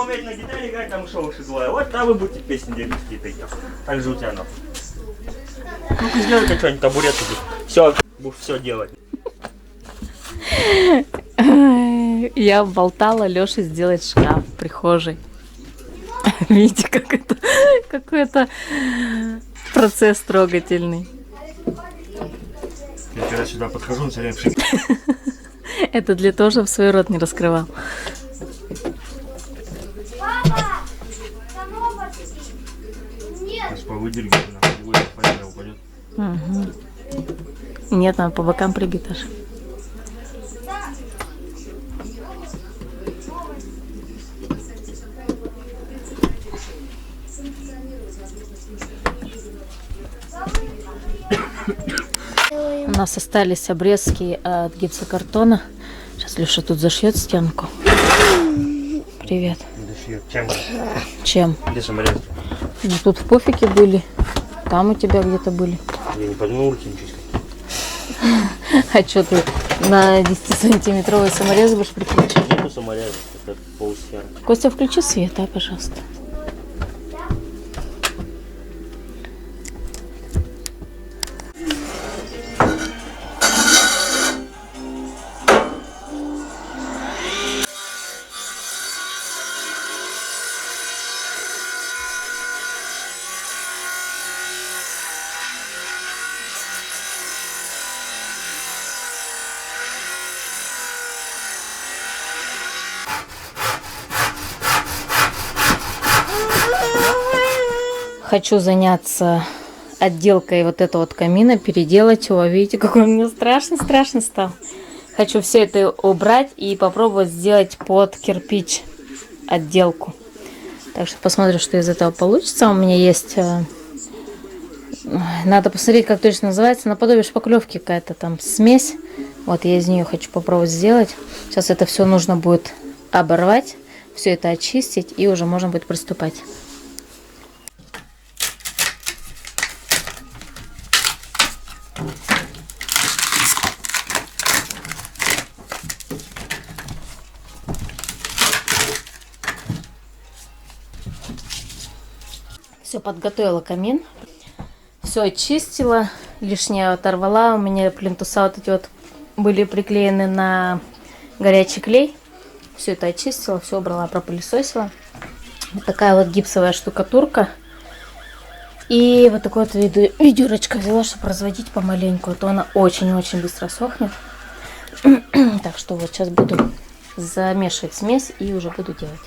нужно уметь на гитаре играть, там еще выше злая. Вот там вы будете песни детские такие. Так же у тебя нахуй. Ну-ка сделай-ка что-нибудь, табурет тут. Все, будешь все делать. Я болтала Лёше сделать шкаф в прихожей. Видите, как это какой-то процесс трогательный. Я когда сюда подхожу, он все время Это для того, чтобы свой рот не раскрывал. Сейчас повыдергиваю, нахуй, будет, фанера упадет. Угу. Нет, надо по бокам прыгать аж. У нас остались обрезки от гипсокартона. Сейчас Леша тут зашьет стенку. Привет. Чем? Чем? Где саморез? Ну, тут в пуфике были. Там у тебя где-то были. Я не подумал, улице ничего. А что ты на 10-сантиметровый саморез будешь прикручивать? Нету самореза, это полусфера. Костя, включи свет, а, пожалуйста. Хочу заняться отделкой вот этого вот камина, переделать его. Видите, какой он мне страшно стал. Хочу все это убрать и попробовать сделать под кирпич отделку. Так что посмотрим, что из этого получится. У меня есть... Надо посмотреть, как точно называется. Наподобие шпаклевки какая-то там смесь. Вот я из нее хочу попробовать сделать. Сейчас это все нужно будет оборвать. Все это очистить и уже можно будет приступать. Все, подготовила камин, все очистила, лишнее оторвала. У меня плинтуса вот эти вот были приклеены на горячий клей. Все это очистила, все убрала, пропылесосила. Вот такая вот гипсовая штукатурка. И вот такой вот ведерочка взяла, чтобы разводить помаленьку. А то она очень-очень быстро сохнет. Так что вот сейчас буду замешивать смесь и уже буду делать.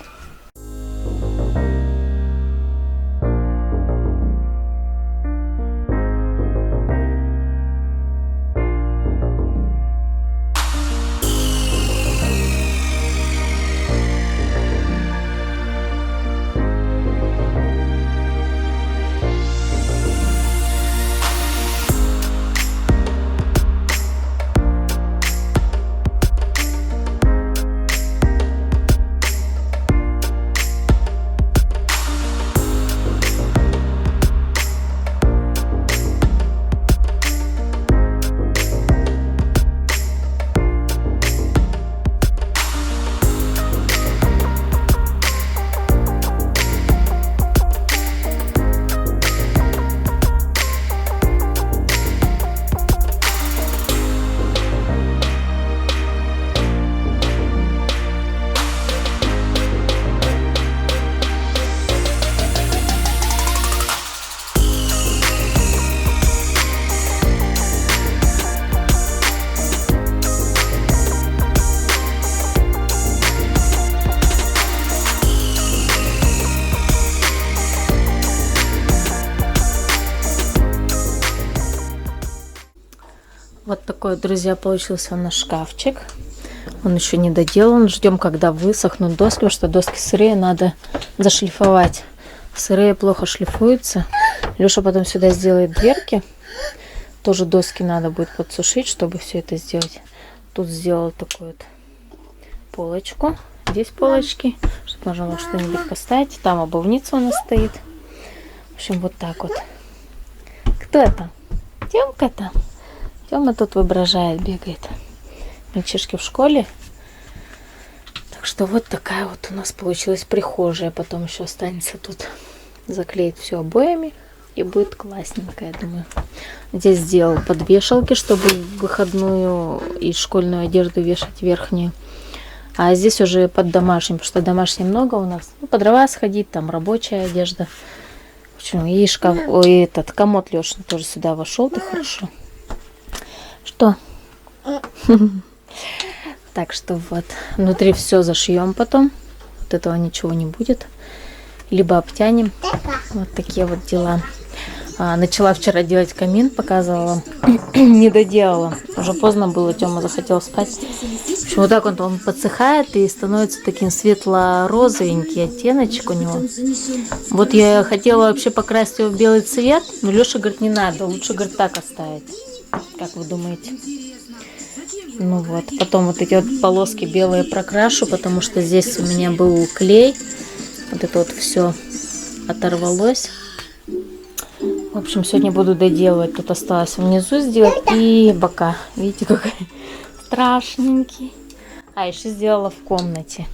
Вот такой, друзья, получился у нас шкафчик. Он еще не доделан. Ждем, когда высохнут доски, потому что доски сырые надо зашлифовать. Сырые плохо шлифуются. Леша потом сюда сделает дверки. Тоже доски надо будет подсушить, чтобы все это сделать. Тут сделал такую вот полочку. Здесь полочки, чтобы можно было что-нибудь поставить. Там обувница у нас стоит. В общем, вот так вот. Кто это? Тёмка там. Тёма тут воображает, бегает. Мальчишки в школе. Так Так что вот такая вот у нас получилась прихожая. Потом еще останется тут заклеить все обоями. И будет классненько, я думаю. Здесь сделал подвешалки, чтобы выходную и школьную одежду вешать верхнюю. А здесь уже под домашним, потому что домашней много у нас. Ну, по дрова сходить, там рабочая одежда. В общем, и шкаф, ой, этот комод Лешин тоже сюда вошел, ты хорошо. Что? Так что вот, внутри все зашьем потом. Вот этого ничего не будет. Либо обтянем. Вот такие вот дела. Начала вчера делать камин, показывала. Не доделала. Уже поздно было, Тёма захотел спать. В общем, вот так он подсыхает и становится таким светло-розовенький оттеночек у него. Вот я хотела вообще покрасить его в белый цвет, но Леша говорит, не надо, лучше, говорит, так оставить. Как вы думаете? Ну вот, потом вот эти вот полоски белые прокрашу, потому что здесь у меня был клей. Вот это вот все оторвалось. В общем, сегодня буду доделывать. Тут осталось внизу сделать и бока. Видите, какой страшненький. А, еще сделала в комнате.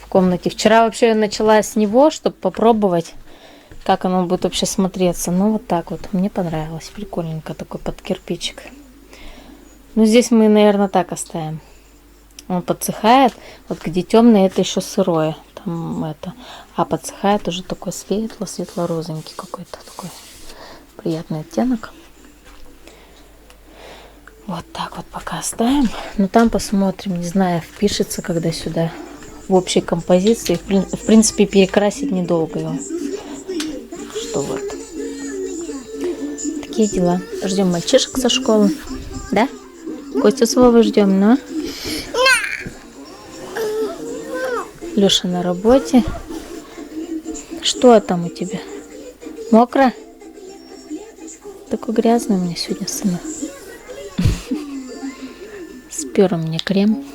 В комнате. Вчера вообще начала с него, чтобы попробовать, как оно будет вообще смотреться. Ну, вот так вот. Мне понравилось. Прикольненько такой под кирпичик. Ну, здесь мы, наверное, так оставим. Он подсыхает. Вот где темное, это еще сырое. Там это. А подсыхает уже такой светло-розовенький какой-то такой приятный оттенок. Вот так вот пока оставим. Но там посмотрим. Не знаю, впишется когда сюда в общей композиции. В принципе, перекрасить недолго его. Что вот. Такие дела. Ждем мальчишек со школы. Да? Костю с Вовой ждем, но... Леша на работе. Что там у тебя? Мокро? Такой грязный у меня сегодня сына. Спер у меня крем.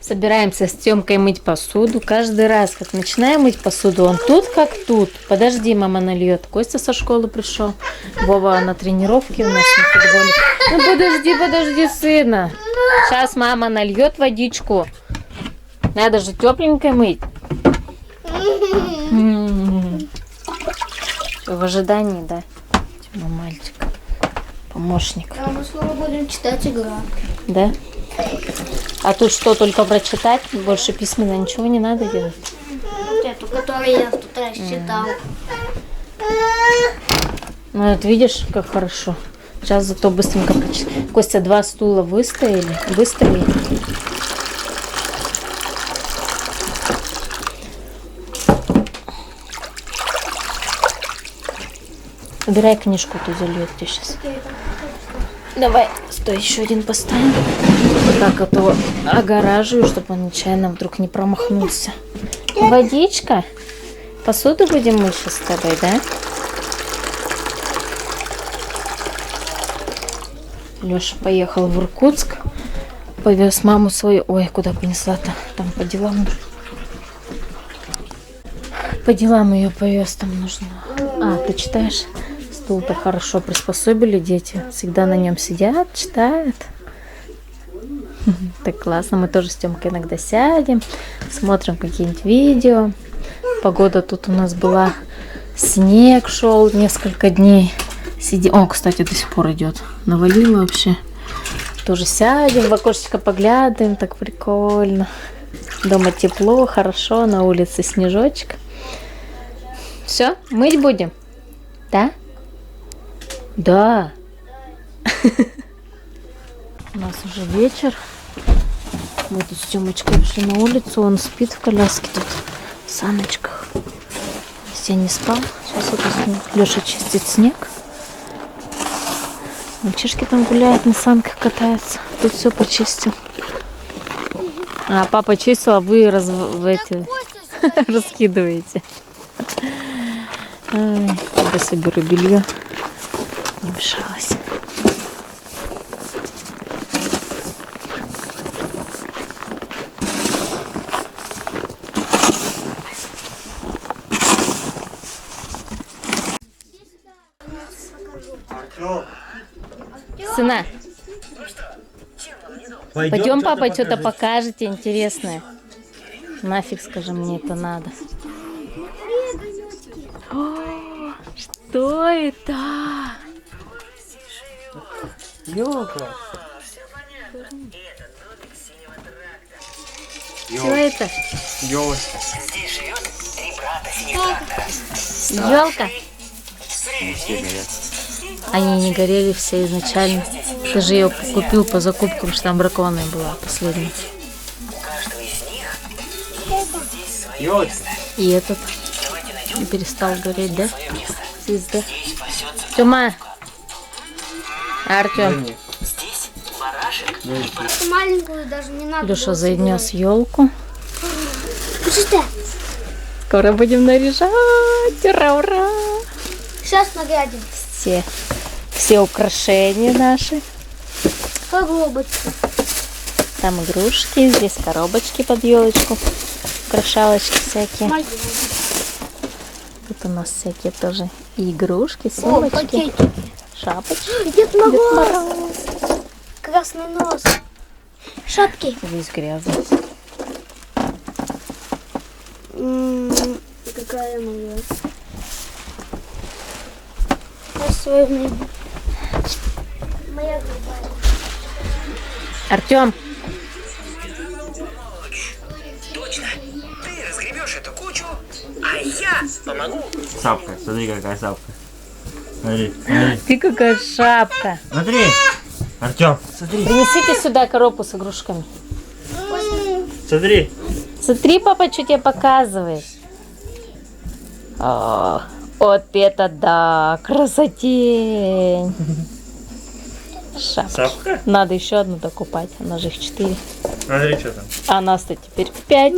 Собираемся с Тёмкой мыть посуду. Каждый раз, как начинаем мыть посуду, он тут как тут. Подожди, мама нальет. Костя со школы пришел. Вова на тренировке у нас на футболе. Ну подожди, сына. Сейчас мама нальет водичку. Надо же тепленькой мыть. В ожидании, да? Тёма мальчик. Помощник. А мы скоро будем читать игру. Да? А тут что, только прочитать? Больше письменно ничего не надо делать? Вот эту, которую я в тот раз читал. Ну, вот видишь, как хорошо. Сейчас зато быстренько прочитать. Костя, 2 стула выставили. Убирай книжку, тут зальет тебе сейчас. Давай, стой, еще один поставим. Так, а то огораживаю, чтобы он нечаянно вдруг не промахнулся. Водичка? Посуду будем мыть сейчас с тобой, да? Леша поехал в Иркутск. Повез маму свою. Ой, куда понесла-то? Там по делам. По делам ее повез, там нужно. А, ты читаешь? Стул-то хорошо приспособили дети. Всегда на нем сидят, читают. Так классно. Мы тоже с Тёмкой иногда сядем, смотрим какие-нибудь видео. Погода тут у нас была. Снег шел несколько дней. О, кстати, до сих пор идет. Навалило вообще. Тоже сядем, в окошечко поглядываем. Так прикольно. Дома тепло, хорошо. На улице снежочек. Все, мыть будем? Да? Да. У нас уже вечер. Мы тут с Тёмочкой пришли на улицу. Он спит в коляске тут, в саночках. Я не спал. Сейчас это Леша чистит снег. Мальчишки там гуляют, на санках катаются. Тут все почистил. А папа чистил, а вы раскидываете. Я соберу белье. Не мешалось. Артём, Сына. Пойдем, папа, что-то покажете интересное. Нафиг, скажи, мне это надо. О, что это? Ёлка. Что это? Ёлка. Елка? Они не горели все изначально. Ты же ее купил по закупкам, что там бракованная была последняя. Ёлка. И этот не перестал гореть, да? Звезда. Тёма. Артём. Эту маленькую даже не надо. Леша было занес елку. собирать. Что? Скоро будем наряжать. Ура, ура! Сейчас нарядим. Все украшения наши. Коробочку. Там игрушки, здесь коробочки под елочку, украшалочки всякие. Тут у нас всякие тоже и игрушки, О, сумочки, пакетики. шапочки. Дед Мороз. Дед Мороз. Красный нос. Шапки. Весь грязный. Какая моя? Особенная. Моя голубая. Артем, Точно. Ты разгребешь эту кучу, а я помогу. Сапка. Смотри, какая сапка. Смотри, смотри. ты какая шапка. Смотри. Артем, смотри. Принесите сюда коробку с игрушками. Смотри. Смотри, папа, что тебе показывает. О, вот это да, красотень. Шапка. Сапка? Надо еще одну докупать, она же их 4. Смотри, что там. А нас-то теперь 5.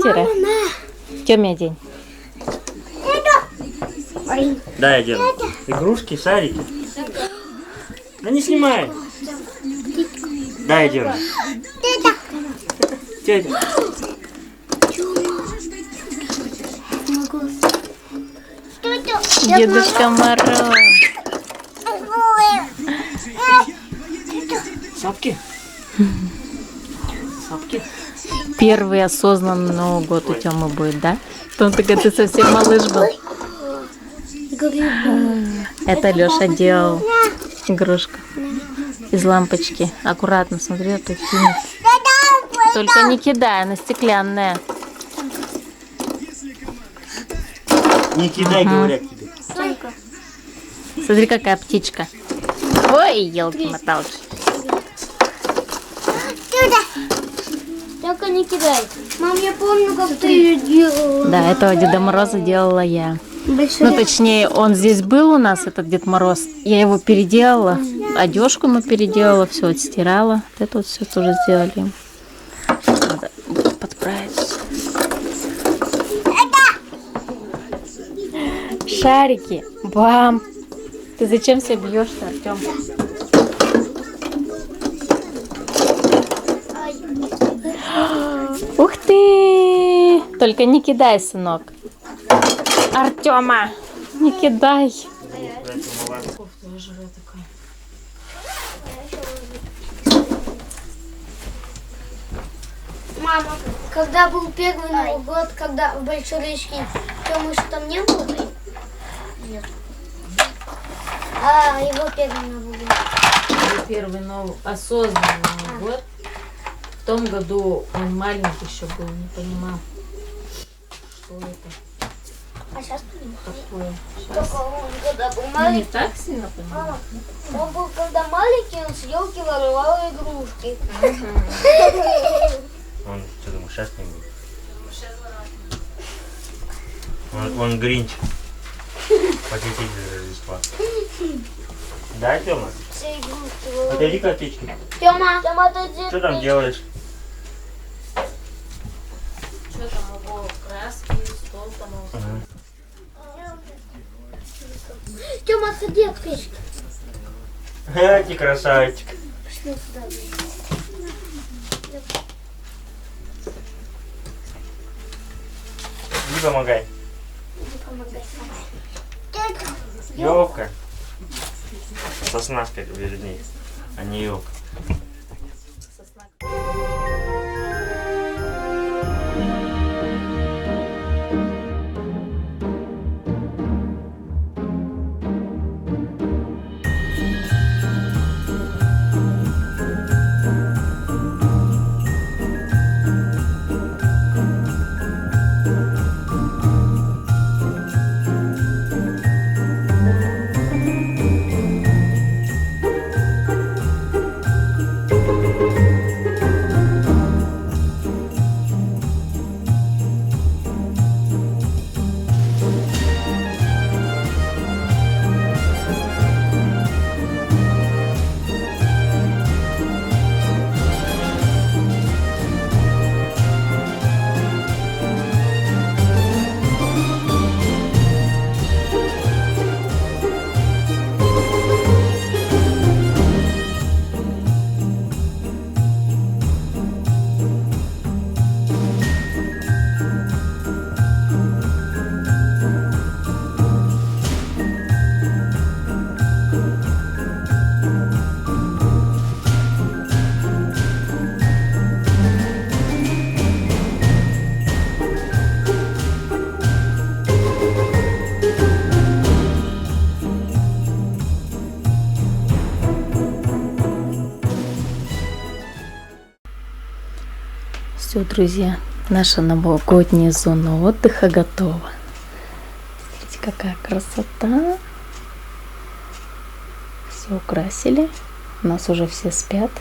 Тёмя день. Да, я делаю. Игрушки, шарики. Да не снимай. Да, я делаю. Тетя. Дедушка Мороз. Сапки? Сапки? Первый осознанный Новый год у Тёмы будет, да? Том, когда ты совсем малыш был. Это Лёша делал игрушку из лампочки. Аккуратно, смотри, а то кинет. Только не кидай, она стеклянная. Не кидай, говорят тебе. Сонька. Смотри, какая птичка. Ой, елки-моталки. Только не кидай. Мам, я помню, как ты ее делала. Да, этого Деда Мороза делала я. Большая. Ну, точнее, он здесь был у нас, этот Дед Мороз. Я его переделала. Одежку ему переделала, все отстирала. Вот это вот все тоже сделали ему. Надо будет подправить. Шарики. Бам! Ты зачем себя бьешь-то, Артем? Ух ты! Только не кидай, сынок. Артема, не кидай. Мама, когда был первый Новый год, когда в Большой Речке, Тёмы что там не было? Нет. А, его первый Новый год. Первый осознанный Новый год. В том году он маленький еще был, не понимал, что это А сейчас понимаю. такое. Только он когда был Не маленький. так сильно понимал. Он был когда маленький, он с елки воровал игрушки. Он, что думаешь, сейчас не будет? Он Гринч. Похититель Рождества. Да, Тёма? Все игрушки Отойди к аптечке. Тёма, отойди. Что там делаешь? Что там его краски, стол там его. Тёма, отходи от печки. Ха, ты красавчик. Пошли туда. Иди помогай. Иди помогай. Ёлка. Сосна, вернее, а не ёлка. Сосна. Все, друзья, наша новогодняя зона отдыха готова. Смотрите, какая красота. Все украсили. У нас уже все спят.